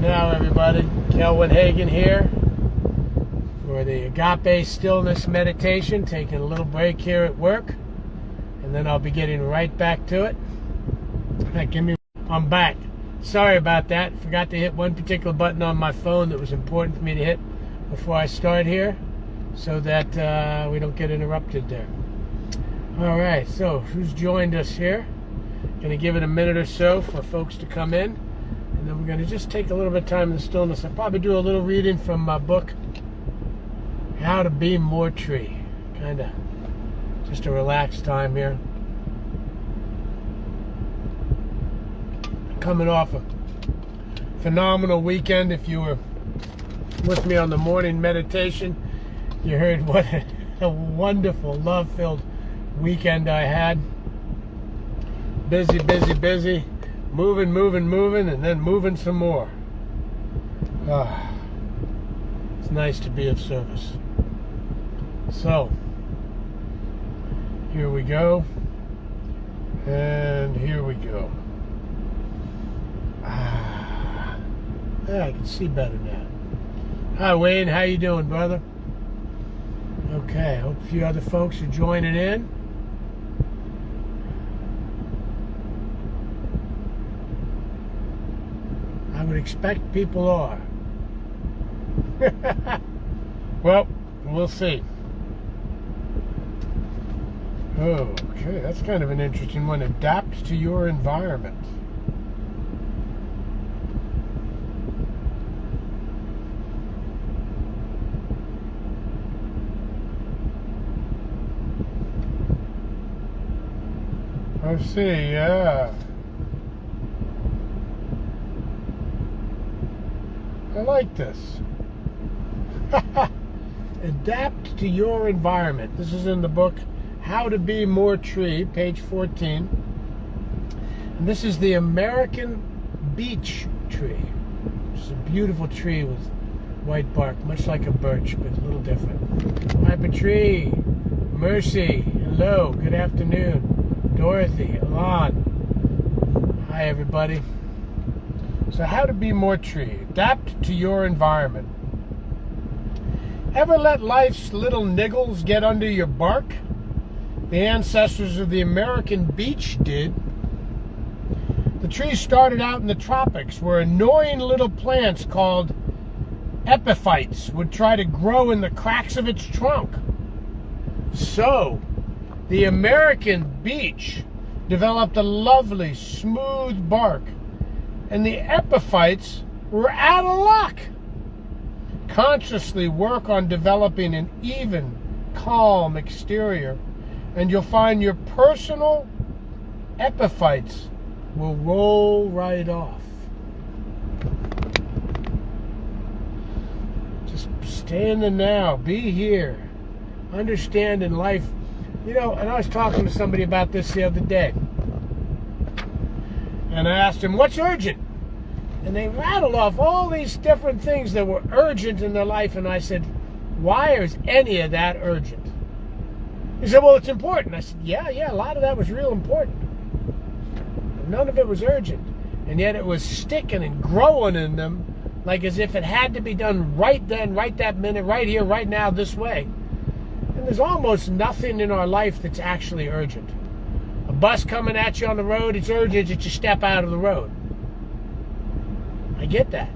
now, everybody. Kelvin Hagen here for the Agape Stillness Meditation. Taking a little break here at work, and then I'll be getting right back to it. I'm back. Sorry about that. Forgot to hit one particular button on my phone that was important for me to hit before I start here, so that we don't get interrupted there. All right, so who's joined us here? Going to give it a minute or so for folks to come in, and then we're going to just take a little bit of time in the stillness. I'll probably do a little reading from my book, How to Be More Tree. Kind of just a relaxed time here. Coming off a phenomenal weekend. If you were with me on the morning meditation, you heard what a wonderful, love-filled weekend I had. Busy, busy, busy. Moving, and then moving some more. It's nice to be of service. So, here we go. And here we go. I can see better now. Hi, Wayne. How you doing, brother? Okay, hope a few other folks are joining in. I would expect people are. Well, we'll see. Okay, that's kind of an interesting one. Adapt to your environment. I see, yeah. I like this. Adapt to your environment. This is in the book, How to Be More Tree, page 14. And this is the American beech tree. It's a beautiful tree with white bark, much like a birch, but a little different. Hyper tree, Mercy, hello, good afternoon. Dorothy, Alon. Hi, everybody. So, how to be more tree. Adapt to your environment. Ever let life's little niggles get under your bark? The ancestors of the American beech did. The tree started out in the tropics, where annoying little plants called epiphytes would try to grow in the cracks of its trunk. So, the American beech developed a lovely, smooth bark, and the epiphytes were out of luck. Consciously work on developing an even, calm exterior, and you'll find your personal epiphytes will roll right off. Just stay in the now, be here, understand in life. You know, and I was talking to somebody about this the other day. And I asked him, what's urgent? And they rattled off all these different things that were urgent in their life. And I said, why is any of that urgent? He said, well, it's important. I said, yeah, a lot of that was real important. But none of it was urgent. And yet it was sticking and growing in them, like as if it had to be done right then, right that minute, right here, right now, this way. And there's almost nothing in our life that's actually urgent. A bus coming at you on the road, it's urgent that you step out of the road. I get that.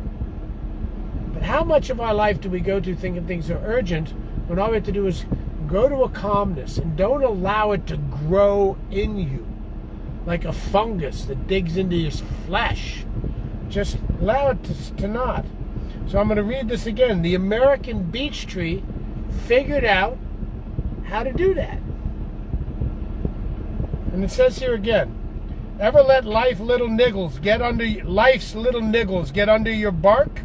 But how much of our life do we go to thinking things are urgent when all we have to do is go to a calmness and don't allow it to grow in you like a fungus that digs into your flesh? Just allow it to not. So I'm going to read this again. The American beech tree figured out how to do that. And it says here again, ever let life's little niggles get under your bark?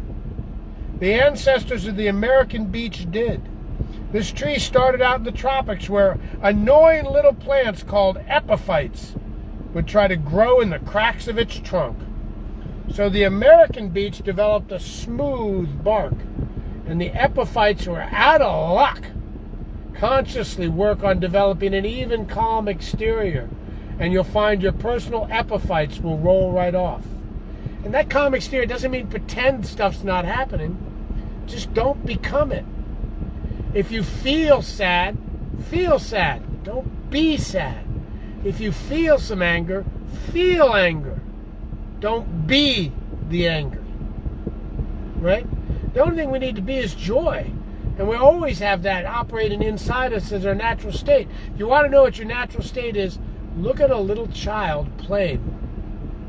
The ancestors of the American beech did. This tree started out in the tropics, where annoying little plants called epiphytes would try to grow in the cracks of its trunk. So the American beech developed a smooth bark, and the epiphytes were out of luck. Consciously work on developing an even, calm exterior, and you'll find your personal epiphytes will roll right off. And that calm exterior doesn't mean pretend stuff's not happening. Just don't become it. If you feel sad, feel sad. Don't be sad. If you feel some anger, feel anger. Don't be the anger. Right? The only thing we need to be is joy. And we always have that operating inside us as our natural state. If you want to know what your natural state is, look at a little child playing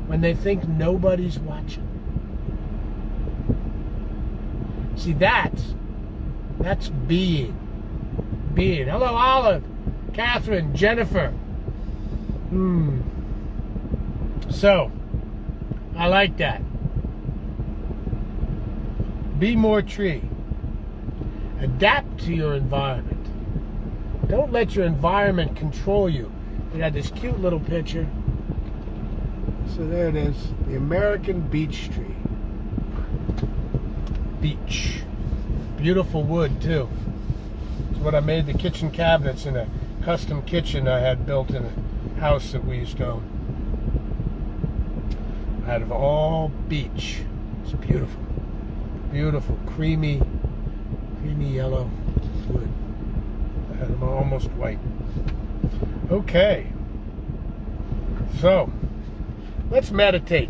when they think nobody's watching. See, that's being. Being. Hello, Olive, Catherine, Jennifer. So, I like that. Be more tree. Adapt to your environment. Don't let your environment control you. We got this cute little picture. So there it is. The American beech tree. Beech. Beautiful wood, too. It's what I made the kitchen cabinets in a custom kitchen I had built in a house that we used to own. Out of all beech. It's beautiful. Beautiful, creamy yellow wood. And almost white. Okay. So, let's meditate.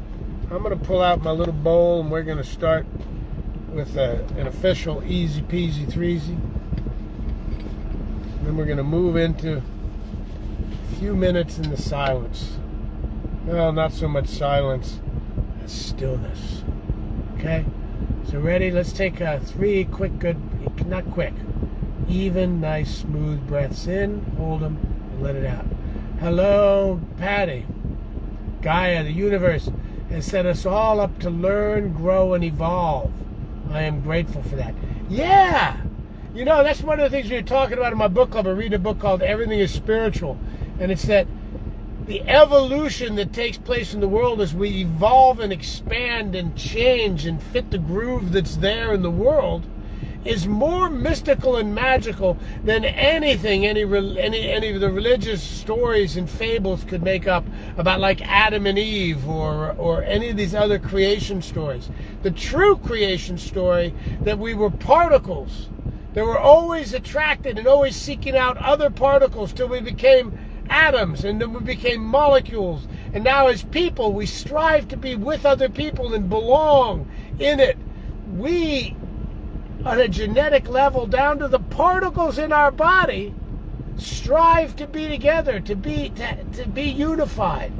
I'm going to pull out my little bowl and we're going to start with an official easy peasy threesy. Then we're going to move into a few minutes in the silence. Well, not so much silence as stillness. Okay? So ready? Let's take 3 quick, good, not quick, even, nice, smooth breaths in. Hold them and let it out. Hello, Patty. Gaia, the universe, has set us all up to learn, grow, and evolve. I am grateful for that. Yeah! You know, that's one of the things we were talking about in my book club. I read a book called Everything is Spiritual. And it's that the evolution that takes place in the world as we evolve and expand and change and fit the groove that's there in the world is more mystical and magical than anything any of the religious stories and fables could make up about, like Adam and Eve or any of these other creation stories. The true creation story, that we were particles that were always attracted and always seeking out other particles till we became atoms, and then we became molecules, and now as people we strive to be with other people and belong in it. We, on a genetic level, down to the particles in our body, strive to be together, to be unified.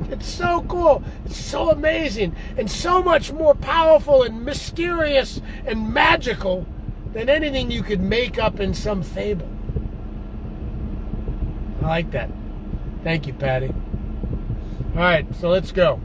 It's so cool, it's so amazing, and so much more powerful and mysterious and magical than anything you could make up in some fable. I like that. Thank you, Patty. All right, so let's go.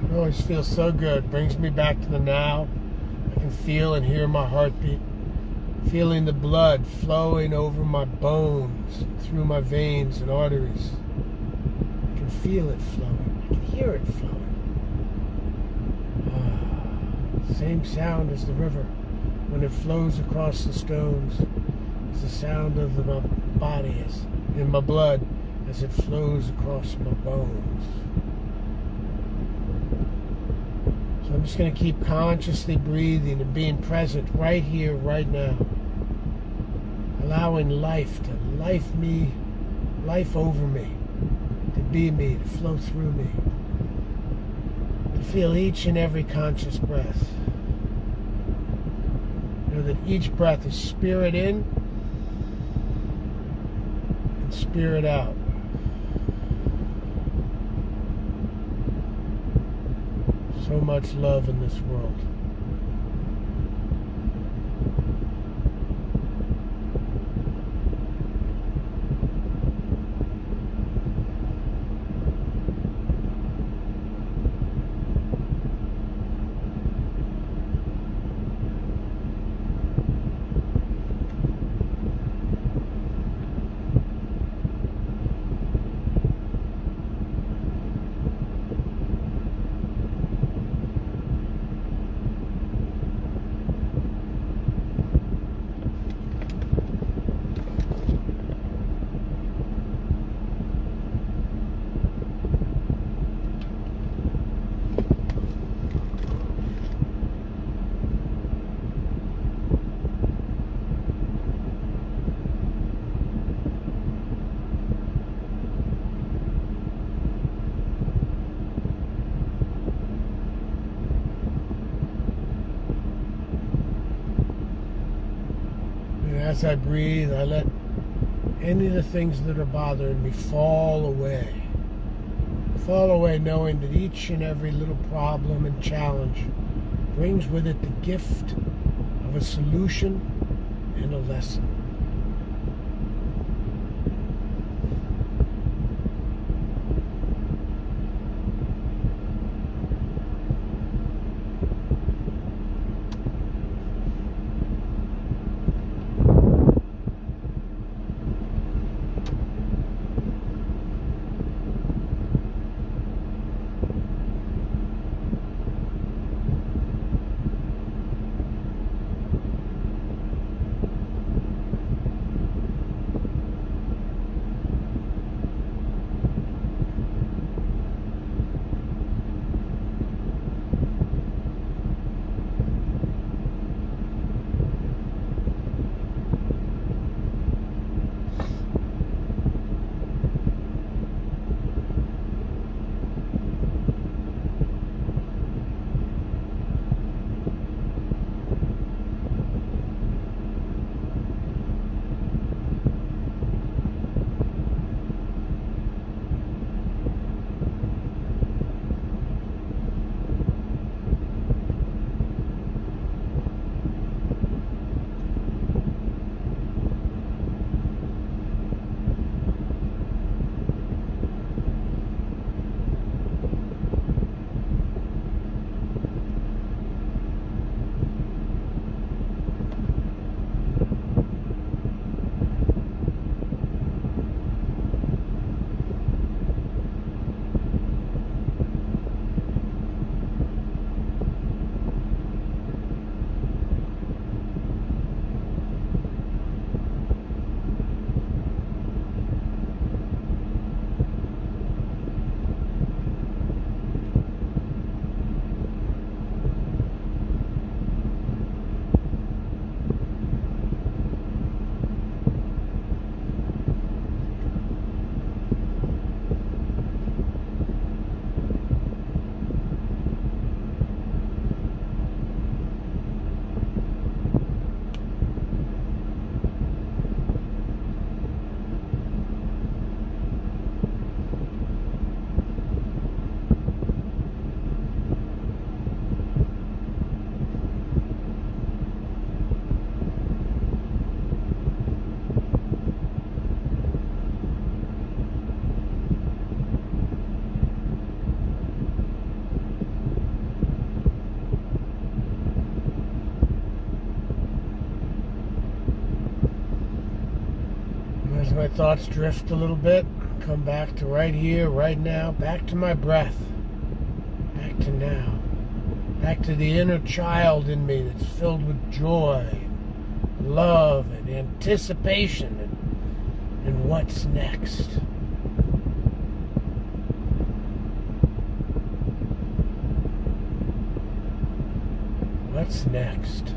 It always feels so good. Brings me back to the now. I can feel and hear my heartbeat. Feeling the blood flowing over my bones, through my veins and arteries. I can feel it flowing. I can hear it flowing. Same sound as the river when it flows across the stones. It's the sound of my body in my blood as it flows across my bones. So I'm just going to keep consciously breathing and being present right here, right now. Allowing life to life me, life over me, to be me, to flow through me. To feel each and every conscious breath. Know that each breath is spirit in and spirit out. So much love in this world. And as I breathe, I let any of the things that are bothering me fall away. Fall away knowing that each and every little problem and challenge brings with it the gift of a solution and a lesson. As my thoughts drift a little bit, come back to right here, right now, back to my breath, back to now, back to the inner child in me that's filled with joy, and love, and anticipation, and what's next. What's next?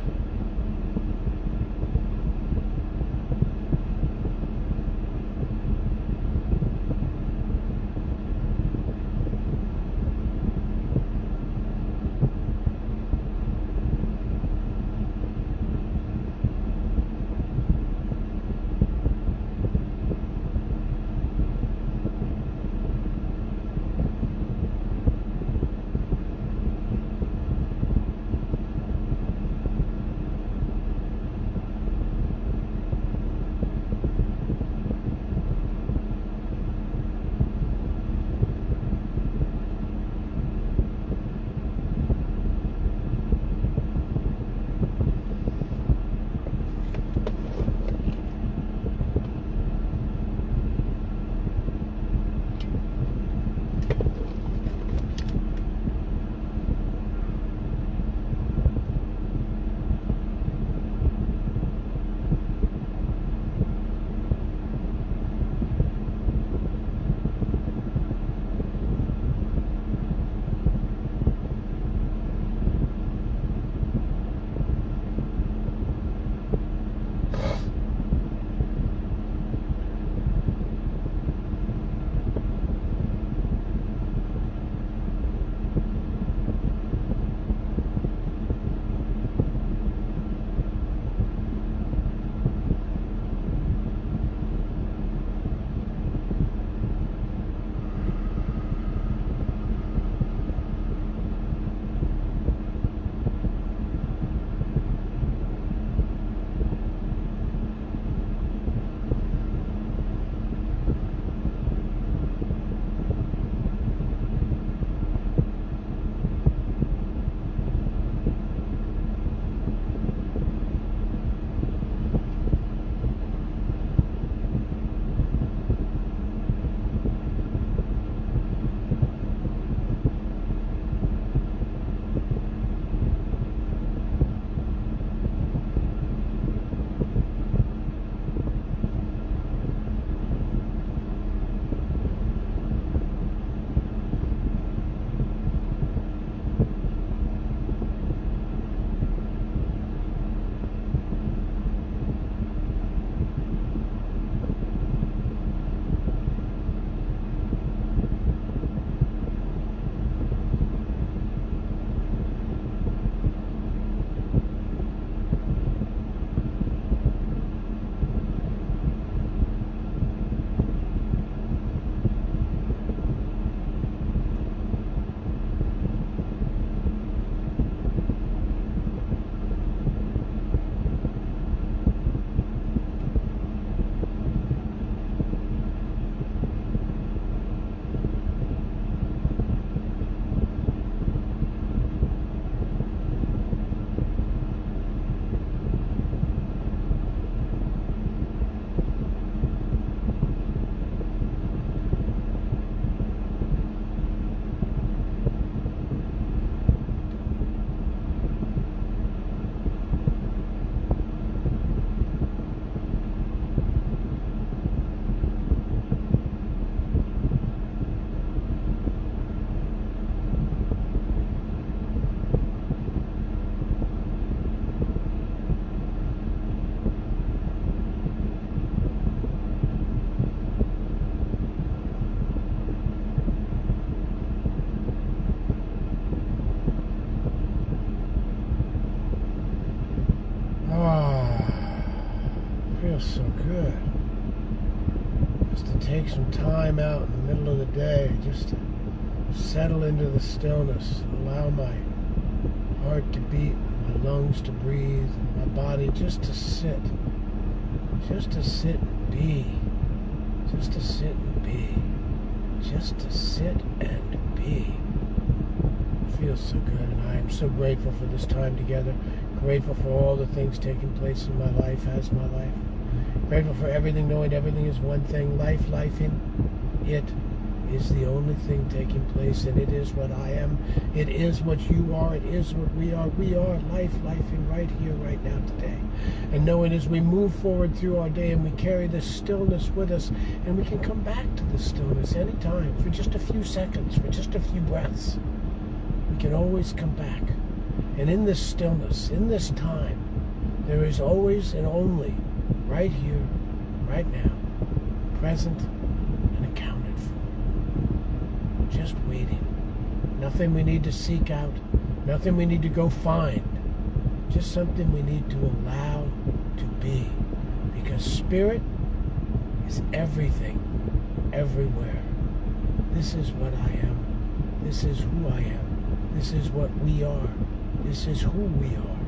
feels so good. Just to take some time out in the middle of the day, just to settle into the stillness, allow my heart to beat, my lungs to breathe, and my body just to sit and be, just to sit and be, just to sit and be. It feels so good, and I am so grateful for this time together, grateful for all the things taking place in my life as my life, grateful for everything, knowing everything is one thing, life in it is the only thing taking place, and it is what I am, it is what you are, it is what we are life in right here, right now, today. And knowing as we move forward through our day and we carry this stillness with us, and we can come back to this stillness anytime, for just a few seconds, for just a few breaths, we can always come back. And in this stillness, in this time, there is always and only, right here, right now, present and accounted for. Just waiting. Nothing we need to seek out, nothing we need to go find, just something we need to allow to be. Because spirit is everything, everywhere. This is what I am. This is who I am. This is what we are. This is who we are.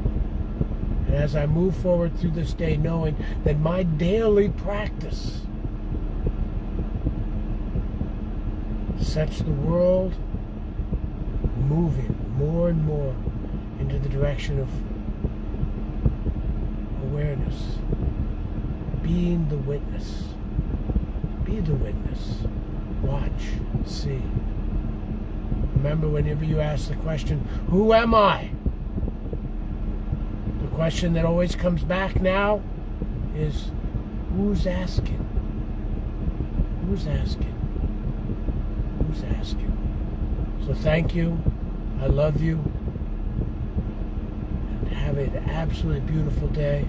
And as I move forward through this day, knowing that my daily practice sets the world moving more and more into the direction of awareness, being the witness. Be the witness. Watch, see. Remember, whenever you ask the question, who am I? The question that always comes back now is, who's asking? Who's asking? Who's asking? So thank you. I love you. And have an absolutely beautiful day.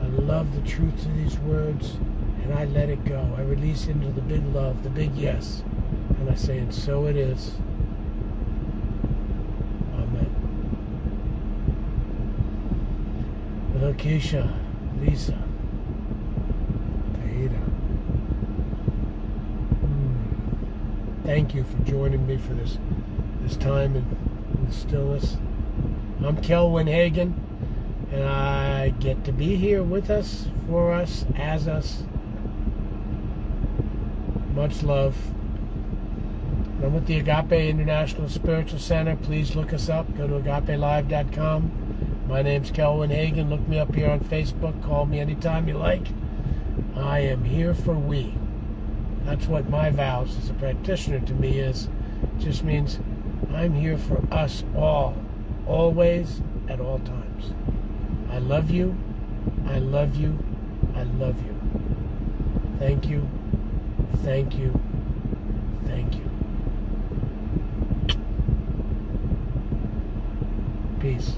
I love the truth of these words, and I let it go. I release into the big love, the big yes. And I say, and so it is. Amen. Keisha, Lisa, Taida. Thank you for joining me for this time in the stillness. I'm Kelwin Hagen, and I get to be here with us, for us, as us. Much love. I'm with the Agape International Spiritual Center. Please look us up. Go to agapelive.com. My name's Kelwin Hagen. Look me up here on Facebook. Call me anytime you like. I am here for we. That's what my vows as a practitioner to me is. It just means I'm here for us all, always, at all times. I love you. I love you. I love you. Thank you. Thank you. Thank you. Peace.